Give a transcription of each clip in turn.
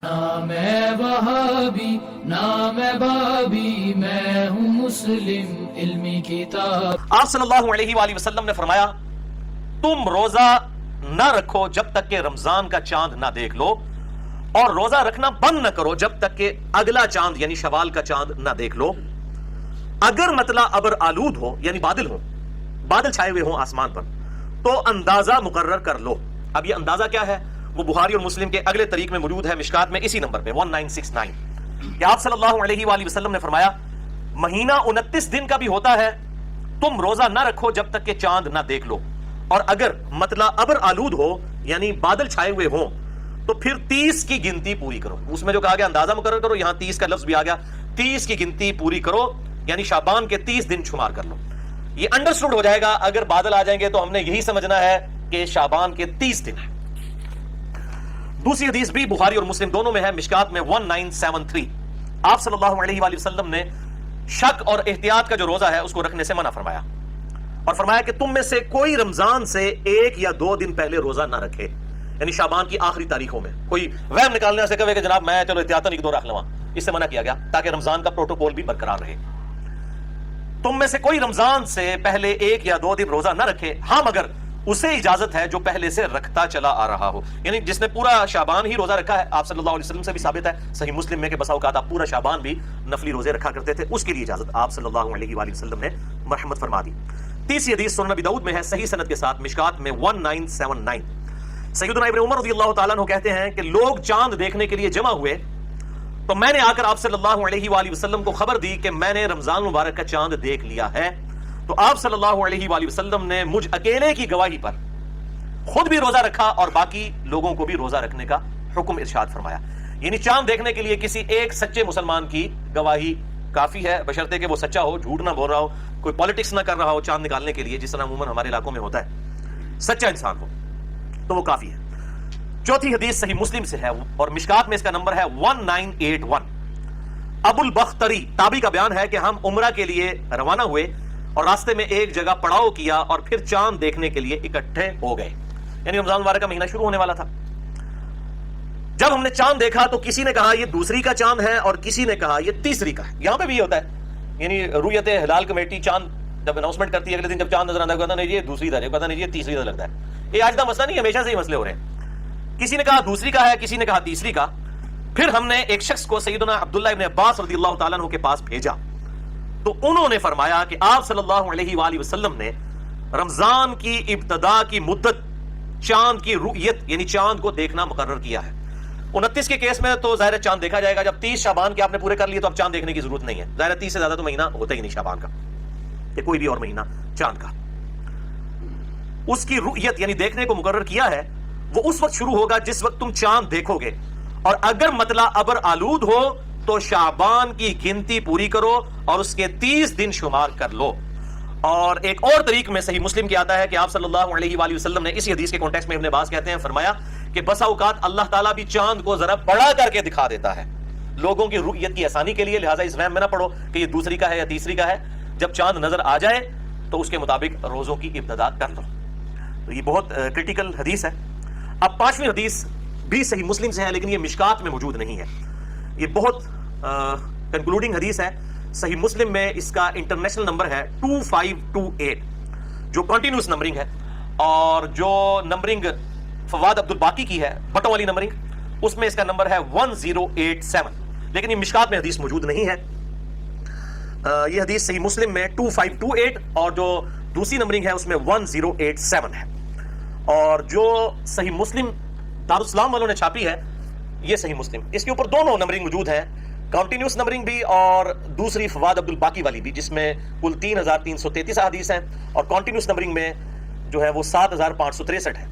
نام ہے وہابی نام ہے بابی، میں ہوں مسلم علمی کتاب۔ آپ صلی اللہ علیہ وآلہ وسلم نے فرمایا تم روزہ نہ رکھو جب تک کہ رمضان کا چاند نہ دیکھ لو، اور روزہ رکھنا بند نہ کرو جب تک کہ اگلا چاند یعنی شوال کا چاند نہ دیکھ لو۔ اگر مطلع ابر آلود ہو یعنی بادل چھائے ہوئے ہوں آسمان پر تو اندازہ مقرر کر لو۔ اب یہ اندازہ کیا ہے؟ وہ بخاری اور مسلم کے اگلے طریق میں موجود ہے، مشکات میں اسی نمبر پہ 1969 کہ آپ صلی اللہ علیہ وآلہ وسلم نے فرمایا مہینہ 29 دن کا بھی ہوتا ہے، تم روزہ نہ رکھو جب تک کہ چاند نہ دیکھ لو، اور اگر مطلع ابر آلود ہو یعنی بادل چھائے ہوئے ہوں تو پھر 30 کی گنتی پوری کرو۔ اس میں جو کہا گیا اندازہ مقرر کرو، یہاں 30 کا لفظ بھی آ گیا، 30 کی گنتی پوری کرو یعنی شعبان کے 30 دن شمار کر لو۔ یہ انڈرسٹوڈ ہو جائے گا، اگر بادل آ جائیں گے تو ہم نے یہی سمجھنا ہے کہ شعبان کے 30 دن ہیں۔ دوسری حدیث بھی بخاری اور مسلم دونوں میں ہے، مشکات میں 1973 آپ صلی اللہ علیہ وآلہ وسلم نے شک اور احتیاط کا جو روزہ ہے اس کو رکھنے سے منع فرمایا، اور فرمایا کہ تم میں سے کوئی رمضان سے 1 یا 2 دن پہلے روزہ نہ رکھے، یعنی شعبان کی آخری تاریخوں میں۔ کوئی وہم نکالنے سے کہے کہ جناب میں چلو احتیاطاً 1 2 رکھ لواں، اس سے منع کیا گیا تاکہ رمضان کا پروٹوکول بھی برقرار رہے۔ تم میں سے کوئی رمضان سے پہلے 1 یا 2 دن روزہ نہ رکھے، ہاں مگر اسے اجازت ہے جو پہلے سے رکھتا چلا آ رہا ہو، یعنی جس نے پورا شعبان ہی روزہ رکھا ہے۔ آپ صلی اللہ علیہ وسلم سے بھی ثابت ہے صحیح مسلم میں کہ بسا اوقات آپ پورا شعبان بھی نفلی روزے رکھا کرتے تھے، اس کے لیے اجازت آپ صلی اللہ علیہ وآلہ وسلم نے مرحمت فرما دی۔ تیسری حدیث سنن ابی داؤد میں ہے صحیح سند کے ساتھ، مشکات میں 1979 سیدنا ابن عمر رضی اللہ تعالیٰ عنہ کہتے ہیں کہ لوگ چاند دیکھنے کے لیے جمع ہوئے تو میں نے آ کر آپ صلی اللہ علیہ وآلہ وسلم کو خبر دی کہ میں نے رمضان مبارک کا چاند دیکھ لیا ہے، تو آپ صلی اللہ علیہ وآلہ وسلم نے مجھ اکیلے کی گواہی پر خود بھی روزہ رکھا اور باقی لوگوں کو بھی روزہ رکھنے کا حکم ارشاد فرمایا۔ یعنی چاند دیکھنے کے لیے کسی ایک سچے مسلمان کی گواہی کافی ہے، بشرطے کہ وہ سچا ہو، جھوٹ نہ بول رہا ہو، کوئی پالیٹکس نہ کر رہا ہو چاند نکالنے کے لیے، جس طرح عموماً ہمارے علاقوں میں ہوتا ہے، سچا انسان ہو تو وہ کافی ہے۔ چوتھی حدیث صحیح مسلم سے ہے اور مشکات میں اس کا نمبر ہے 1981 ابو البختری تابعی کا بیان ہے کہ ہم عمرہ کے لیے روانہ ہوئے اور راستے میں ایک جگہ پڑاؤ کیا اور پھر چاند دیکھنے کے لیے اکٹھے ہو گئے، یعنی رمضان مبارک کا مہینہ شروع ہونے والا تھا۔ جب ہم نے چاند دیکھا تو کسی نے کہا یہ دوسری کا چاند ہے اور کسی نے کہا یہ تیسری کا ہے۔ یہاں پہ بھی یہ ہوتا ہے، یعنی رویت ہلال کمیٹی چاند جب اناؤنسمنٹ کرتی ہے اگلے دن جب چاند نظر آتا ہے، پتہ نہیں یہ دوسری درجہ، پتہ نہیں یہ تیسری درجہ لگتا ہے۔ یہ آج کا مسئلہ نہیں، ہمیشہ سے ہی مسئلے ہو رہے ہیں، کسی نے کہا دوسری کا ہے، کسی نے کہا تیسری کا۔ پھر ہم نے ایک شخص کو سیدنا عبداللہ ابن عباس رضی اللہ تعالیٰ عنہ کے پاس بھیجا تو انہوں نے فرمایا کہ آپ صلی اللہ علیہ وآلہ وسلم نے رمضان کی ابتدا کی مدت چاند کی رؤیت یعنی چاند کو دیکھنا مقرر کیا ہے۔ 29 کے کیس میں تو ظاہر چاند دیکھا جائے گا، جب 30 شعبان کے آپ نے پورے کر لیے تو اب چاند دیکھنے کی ضرورت نہیں ہے، ظاہر 30 سے زیادہ تو مہینہ ہوتا ہی نہیں شعبان کا کہ کوئی بھی اور مہینہ چاند کا۔ اس کی رؤیت یعنی دیکھنے کو مقرر کیا ہے، وہ اس وقت شروع ہوگا جس وقت تم چاند دیکھو گے، اور اگر مطلع ابر آلود ہو تو شعبان کی گنتی پوری کرو اور اس کے 30 دن شمار کر لو۔ اور ایک اور طریق میں صحیح مسلم کی آتا ہے کہ آپ صلی اللہ علیہ وآلہ وسلم نے اسی حدیث کے کانٹیکسٹ میں ابن عباس کہتے ہیں فرمایا کہ بسا اوقات اللہ تعالیٰ بھی چاند کو ذرا بڑا کر کے دکھا دیتا ہے لوگوں کی رؤیت کی آسانی کے لیے، لہٰذا اس وہم میں نہ پڑو کہ یہ دوسری کا ہے یا تیسری کا ہے، جب چاند نظر آ جائے تو اس کے مطابق روزوں کی ابتدا کر لو۔ تو یہ بہت کرٹیکل حدیث ہے۔ اب 5ویں حدیث بھی صحیح مسلم سے ہے لیکن یہ مشکات میں موجود نہیں ہے، یہ بہت کنکلوڈنگ حدیث ہے۔ صحیح مسلم میں اس کا انٹرنیشنل نمبر ہے 2528 جو کنٹینیوس نمبرنگ ہے، اور جو نمبرنگ فواد عبد الباقی کی ہے بٹوں والی نمبرنگ، اس میں اس کا نمبر ہے 1087، لیکن یہ مشکات میں حدیث موجود نہیں ہے۔ یہ حدیث صحیح مسلم میں 2528 اور جو دوسری نمبرنگ ہے اس میں 1087 ہے، اور جو صحیح مسلم دارالاسلام والوں نے چھاپی ہے یہ صحیح مسلم، اس کے اوپر دونوں نمبرنگ موجود ہیں، کنٹینیوس نمبرنگ بھی اور دوسری فواد عبد الباقی والی بھی، جس میں کل 3333 حدیث ہیں، اور کنٹینیوس نمبرنگ میں جو ہے وہ 7563 ہے۔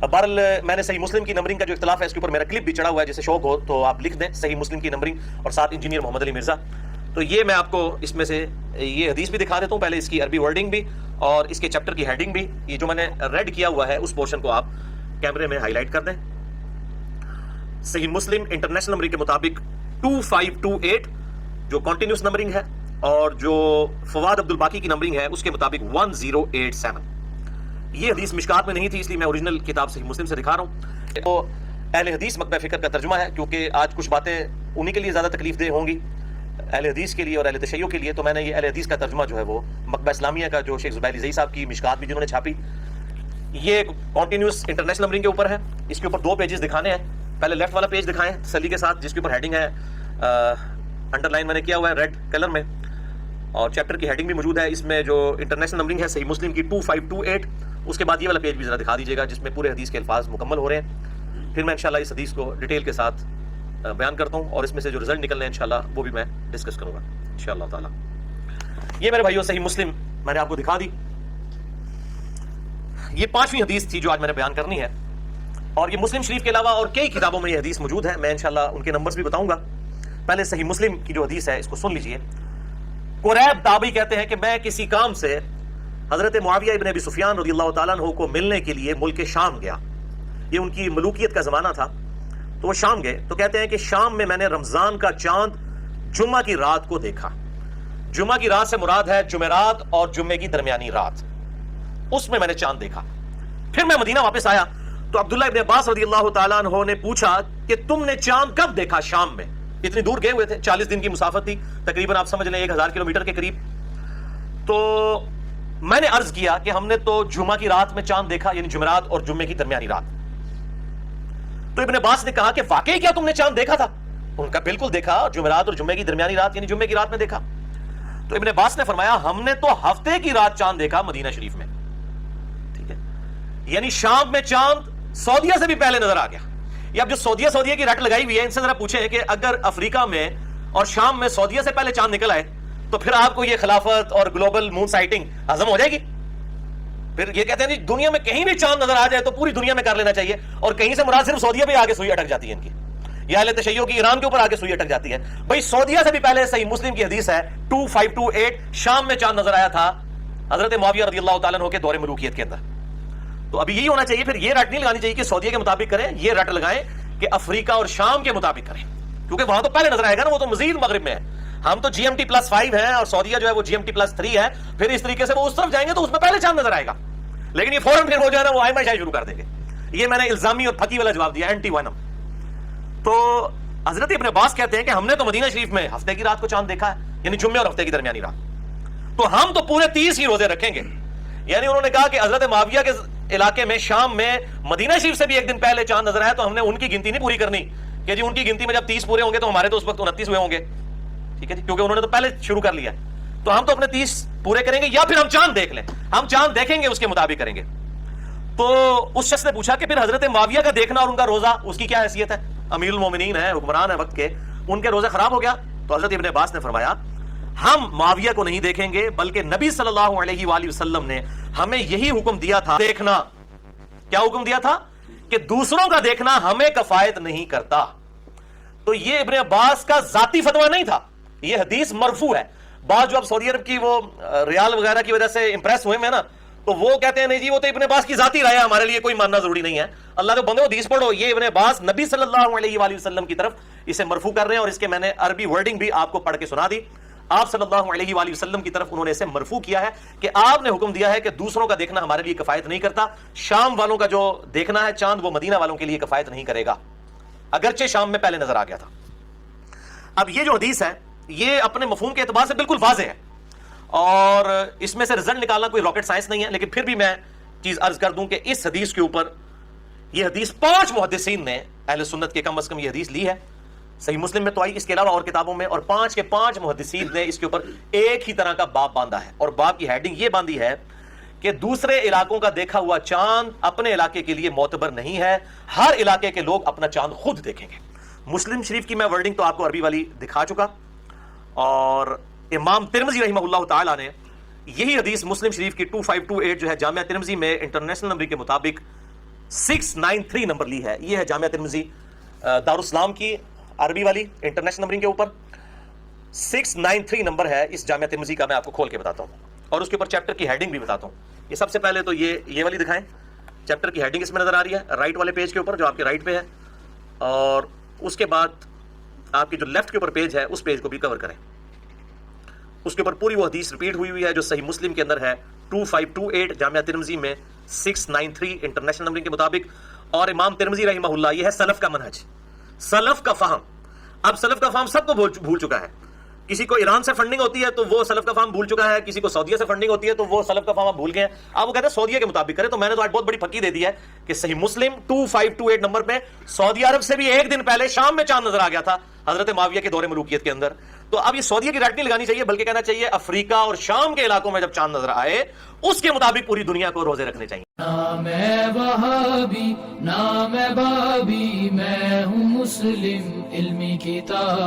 بہرحال میں نے صحیح مسلم کی نمبرنگ کا جو اختلاف ہے اس کے اوپر میرا کلپ بھی چڑھا ہوا ہے، جسے شوق ہو تو آپ لکھ دیں صحیح مسلم کی نمبرنگ اور ساتھ انجینئر محمد علی مرزا۔ تو یہ میں آپ کو اس میں سے یہ حدیث بھی دکھا دیتا ہوں، پہلے اس کی عربی ورڈنگ بھی اور اس کے چیپٹر کی ہیڈنگ بھی، یہ جو میں نے ریڈ کیا ہوا ہے اس پورشن کو آپ کیمرے میں ہائی لائٹ کر دیں۔ صحیح مسلم انٹرنیشنل نمبرنگ کے مطابق 2528 جو کنٹینیوس نمبرنگ ہے، اور جو فواد عبد الباقی کی نمبرنگ ہے اس کے مطابق 1087۔ یہ حدیث مشکات میں نہیں تھی، اس لیے میں اوریجنل کتاب صحیح مسلم سے دکھا رہا ہوں۔ تو اہل حدیث مکتبہ فکر کا ترجمہ ہے، کیونکہ آج کچھ باتیں انہی کے لیے زیادہ تکلیف دہ ہوں گی، اہل حدیث کے لیے اور اہل تشیع کے لیے، تو میں نے یہ اہل حدیث کا ترجمہ جو ہے وہ مکتبہ اسلامیہ کا جو شیخ زبیر زئی صاحب کی مشکات بھی جنہوں نے چھاپی، یہ کنٹینیوس انٹرنیشنل نمبرنگ کے اوپر ہے. اس کے اوپر 2 پیجز دکھانے ہیں. پہلے لیفٹ والا پیج دکھائیں تسلی کے ساتھ، جس کے اوپر ہیڈنگ ہے انڈر لائن میں نے کیا ہوا ہے ریڈ کلر میں، اور چیپٹر کی ہیڈنگ بھی موجود ہے. اس میں جو انٹرنیشنل نمبرنگ ہے صحیح مسلم کی 2528. اس کے بعد یہ والا پیج بھی ذرا دکھا دیجیے گا جس میں پورے حدیث کے الفاظ مکمل ہو رہے ہیں. پھر میں انشاءاللہ اس حدیث کو ڈیٹیل کے ساتھ بیان کرتا ہوں، اور اس میں سے جو رزلٹ نکلنے ہیں انشاءاللہ وہ بھی میں ڈسکس کروں گا انشاءاللہ تعالی. یہ میرے بھائیو صحیح مسلم میں نے آپ کو دکھا دی. یہ 5ویں حدیث تھی جو آج میں نے بیان کرنی ہے، اور یہ مسلم شریف کے علاوہ اور کئی کتابوں میں یہ حدیث موجود ہے. میں انشاءاللہ ان کے نمبرز بھی بتاؤں گا. پہلے صحیح مسلم کی جو حدیث ہے اس کو سن لیجئے. قریب تابعی کہتے ہیں کہ میں کسی کام سے حضرت معاویہ ابن ابی سفیان رضی اللہ تعالیٰ عنہ کو ملنے کے لیے ملک شام گیا. یہ ان کی ملوکیت کا زمانہ تھا، تو وہ شام گئے. تو کہتے ہیں کہ شام میں نے رمضان کا چاند جمعہ کی رات کو دیکھا. جمعہ کی رات سے مراد ہے جمعرات اور جمعے کی درمیانی رات، اس میں نے چاند دیکھا. پھر میں مدینہ واپس آیا تو عبداللہ ابن عباس رضی اللہ تعالیٰ عنہ نے پوچھا کہ تم نے چاند کب دیکھا شام میں؟ اتنی دور گئے ہوئے تھے، 40 دن کی مسافت تھی، تقریباً آپ سمجھ لیں 1000 کلومیٹر کے قریب. تو میں نے عرض کیا کہ ہم نے تو جمعہ کی رات میں چاند دیکھا، یعنی جمعرات اور جمعے کی درمیانی رات. تو ابن عباس نے کہا کہ واقعی کیا تم نے چاند دیکھا تھا؟ ان کا بالکل دیکھا، جمعرات اور جمعے کی درمیانی رات یعنی جمعے کی رات میں دیکھا. تو ابن عباس نے فرمایا ہم نے تو ہفتے کی رات چاند دیکھا مدینہ شریف میں. ٹھیک ہے، یعنی شام میں چاند سعودیہ سے بھی پہلے نظر آ گیا. یہ اب جو سعودیہ کی رٹ لگائی ہوئی ہے، ان سے ذرا پوچھیں کہ اگر افریقہ میں اور شام میں سعودیہ سے پہلے چاند نکل آئے تو پھر آپ کو یہ خلافت اور گلوبل مون سائٹنگ ہضم ہو جائے گی؟ پھر یہ کہتے ہیں دنیا میں کہیں بھی چاند نظر آ جائے تو پوری دنیا میں کر لینا چاہیے، اور کہیں سے مراد صرف سعودیہ پہ آگے سوئی اٹک جاتی ہے ان کی، یا اہل تشیع کی ایران کے اوپر آگے سوئی اٹک جاتی ہے. بھائی سعودیہ سے بھی پہلے صحیح مسلم کی حدیث ہے 2528 شام میں چاند نظر آیا تھا حضرت معاویہ رضی اللہ تعالیٰ عنہ کے دور ملوکیت کے اندر. تو ابھی یہی ہونا چاہیے، پھر یہ رٹ نہیں لگانی چاہیے کہ سعودیہ کے مطابق کریں، یہ رٹ لگائیں کہ افریقہ اور شام کے مطابق کریں، کیونکہ وہاں تو پہلے نظر آئے گا نا، وہ تو مزید مغرب میں ہے. ہم تو GMT+5 ہیں اور سعودیہ جو ہے وہ GMT+3 ہے، پھر اس طریقے سے وہ اس طرف جائیں گے تو اس میں پہلے چاند نظر آئے گا. لیکن یہ فوراً پھر وہ جو ہے نا وہ آئمہ شاہی شروع کر دیں گے. یہ میں نے الزامی اور پھکی والا جواب دیا، اینٹی وینم. تو حضرت ابن عباس کہتے ہیں کہ ہم نے تو مدینہ شریف میں ہفتے کی رات کو چاند دیکھا ہے، یعنی جمعے اور ہفتے کی درمیانی رات. تو ہم تو پورے 30 ہی روزے رکھیں گے. یعنی انہوں نے کہا کہ حضرت معاویہ کے علاقے میں شام میں مدینہ شریف سے بھی ایک دن پہلے چاند نظر آیا، تو ہم نے ان کی گنتی نہیں پوری کرنی کہ جی ان کی گنتی میں جب 30 پورے ہوں گے تو ہمارے تو اس وقت 29 ہوئے ہوں گے. ٹھیک ہے جی، کیونکہ انہوں نے تو پہلے شروع کر لیا. تو ہم تو اپنے 30 پورے کریں گے، یا پھر ہم چاند دیکھ لیں، ہم چاند دیکھیں گے اس کے مطابق کریں گے. تو اس شخص نے پوچھا کہ پھر حضرت معاویہ کا دیکھنا اور ان کا روزہ اس کی کیا حیثیت ہے؟ امیر المومنین ہے، حکمران ہے وقت کے، ان کے روزے خراب ہو گیا؟ تو حضرت ابن عباس نے فرمایا ہم معاویہ کو نہیں دیکھیں گے، بلکہ نبی صلی اللہ علیہ وآلہ وسلم نے ہمیں یہی حکم دیا تھا دیکھنا. کیا حکم دیا تھا؟ کہ دوسروں کا دیکھنا ہمیں کفایت نہیں کرتا. تو یہ ابن عباس کا ذاتی فتویٰ نہیں تھا، یہ حدیث مرفوع ہے. بعض جو اب سعودی عرب کی وہ ریال وغیرہ کی وجہ سے امپریس ہوئے میں نا، تو وہ کہتے ہیں نہیں جی وہ تو ابن عباس کی ذاتی رائے ہے، ہمارے لیے کوئی ماننا ضروری نہیں ہے. اللہ کے بندو حدیث پڑھو، یہ ابن عباس نبی صلی اللہ علیہ وآلہ وسلم کی طرف اسے مرفوع کر رہے ہیں، اور اس کے میں نے عربی ورڈنگ بھی آپ کو پڑھ کے سنا دی. آپ صلی اللہ علیہ وآلہ وسلم کی طرف انہوں نے اسے مرفوع کیا ہے کہ آپ نے حکم دیا ہے کہ دوسروں کا دیکھنا ہمارے لیے کفایت نہیں کرتا. شام والوں کا جو دیکھنا ہے چاند وہ مدینہ والوں کے لیے کفایت نہیں کرے گا، اگرچہ شام میں پہلے نظر آ گیا تھا. اب یہ جو حدیث ہے یہ اپنے مفہوم کے اعتبار سے بالکل واضح ہے، اور اس میں سے رزلٹ نکالنا کوئی راکٹ سائنس نہیں ہے. لیکن پھر بھی میں چیز عرض کر دوں کہ اس حدیث کے اوپر یہ حدیث 5 محدثین نے اہل سنت کے کم از کم یہ حدیث لی ہے. صحیح مسلم میں تو آئی، اس کے علاوہ اور کتابوں میں، اور 5 کے 5 محدثین نے اس کے اوپر ایک ہی طرح کا باب باندھا ہے. اور باب کی ہیڈنگ یہ باندھی ہے کہ دوسرے علاقوں کا دیکھا ہوا چاند اپنے علاقے کے لیے معتبر نہیں ہے، ہر علاقے کے لوگ اپنا چاند خود دیکھیں گے. مسلم شریف کی میں ورڈنگ تو آپ کو عربی والی دکھا چکا، اور امام ترمذی رحمہ اللہ تعالیٰ نے یہی حدیث مسلم شریف کی 2528 جو ہے جامعہ ترمذی میں انٹرنیشنل نمبر کے مطابق 693 نمبر لی ہے. یہ ہے جامعہ ترمذی دارالاسلام کی عربی والی انٹرنیشنل نمبرنگ کے اوپر 693 نمبر ہے اس جامعہ ترمذی کا. میں آپ کو کھول کے بتاتا ہوں اور اس کے اوپر چیپٹر کی ہیڈنگ بھی بتاتا ہوں. یہ سب سے پہلے تو یہ والی دکھائیں، چیپٹر کی ہیڈنگ اس میں نظر آ رہی ہے رائٹ والے پیج کے اوپر جو آپ کے رائٹ پہ ہے، اور اس کے بعد آپ کی جو لیفٹ کے اوپر پیج ہے اس پیج کو بھی کور کریں. اس کے اوپر پوری وہ حدیث ریپیٹ ہوئی ہے جو صحیح مسلم کے اندر ہے 2528 جامعہ ترمذی میں 693 انٹرنیشنل نمبرنگ کے مطابق. اور امام ترمذی رحمہ اللہ، یہ ہے سلف کا منہج، سلف کا فہم. اب سلف کا فہم سب کو بھول چکا ہے. کسی کو ایران سے فنڈنگ ہوتی ہے تو وہ سلف کا فہم بھول چکا ہے، کسی کو سعودیہ سے فنڈنگ ہوتی ہے تو وہ سلف کا فہم آپ بھول گئے ہیں. اب وہ کہتے ہیں سعودیہ کے مطابق کرے. تو میں نے تو آج بہت بڑی پھکی دے دی ہے کہ صحیح مسلم 2528 نمبر پہ سعودی عرب سے بھی ایک دن پہلے شام میں چاند نظر آ گیا تھا حضرت معاویہ کے دور ملوکیت کے اندر. تو اب یہ سعودیہ کی رائٹ نہیں لگانی چاہیے، بلکہ کہنا چاہیے افریقہ اور شام کے علاقوں میں جب چاند نظر آئے اس کے مطابق پوری دنیا کو روزے رکھنے چاہیے. نام ہے وہابی نام ہے بابی، میں ہوں مسلم علمی کتاب.